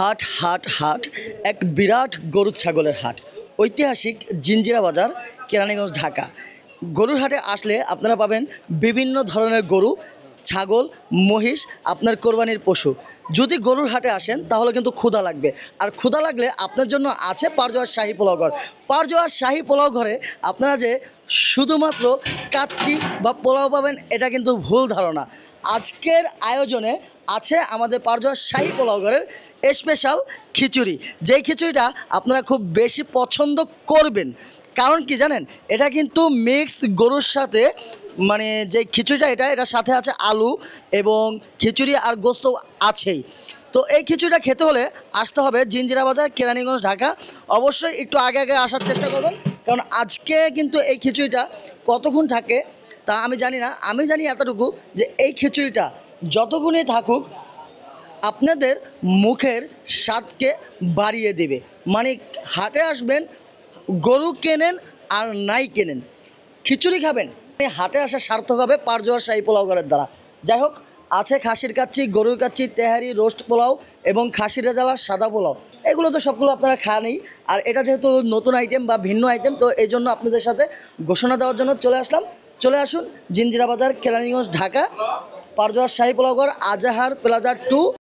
হাট হাট হাট এক বিরাট গরু ছাগলের হাট, ঐতিহাসিক জিঞ্জিরা বাজার, কেরানীগঞ্জ, ঢাকা। গরুর হাটে আসলে আপনারা পাবেন বিভিন্ন ধরনের গরু, ছাগল, মহিষ, আপনার কোরবানির পশু। যদি গরুর হাটে আসেন তাহলে কিন্তু ক্ষুধা লাগবে, আর ক্ষুধা লাগলে আপনার জন্য আছে পারজোয়ার শাহী পোলাও ঘর। পারজোয়ার শাহী পোলাও ঘরে আপনারা যে শুধুমাত্র কাচ্চি বা পোলাও পাবেন এটা কিন্তু ভুল ধারণা। আজকের আয়োজনে আছে আমাদের পারজোয়ার শাহী পোলাও ঘরের স্পেশাল খিচুড়ি, যেই খিচুড়িটা আপনারা খুব বেশি পছন্দ করবেন। কারণ কি জানেন, এটা কিন্তু মিক্স গরুর সাথে, মানে যে খিচুড়িটা এটার সাথে আছে আলু এবং খিচুড়ি আর গোস্ত আছেই। তো এই খিচুড়িটা খেতে হলে আসতে হবে জিঞ্জিরা বাজার, কেরানীগঞ্জ, ঢাকা। অবশ্যই একটু আগে আগে আসার চেষ্টা করবেন, কারণ আজকে কিন্তু এই খিচুড়িটা কতক্ষণ থাকে তা আমি জানি না। আমি জানি এতটুকু যে এই খিচুড়িটা যতক্ষণই থাকুক আপনাদের মুখের স্বাদকে বাড়িয়ে দেবে। মানে হাটে আসবেন, গরু কেনেন আর নাই কেনেন, খিচুড়ি খাবেন, এই হাটে আসা সার্থক হবে পারজোয়ার শাহী পোলাও ঘরের দ্বারা। যাই হোক, আছে খাসির কাচ্চি, গরুর কাচ্চি, তেহারি, রোস্ট পোলাও এবং খাসির রেজালা, সাদা পোলাও। এগুলো তো সবগুলো আপনারা খানই, আর এটা যেহেতু নতুন আইটেম বা ভিন্ন আইটেম, তো এই জন্য আপনাদের সাথে ঘোষণা দেওয়ার জন্য চলে আসলাম। চলে আসুন জিঞ্জিরা বাজার, কেরানীগঞ্জ, ঢাকা, পারজোয়ার শাহী পোলাও ঘর, আজাহার প্লাজা 2।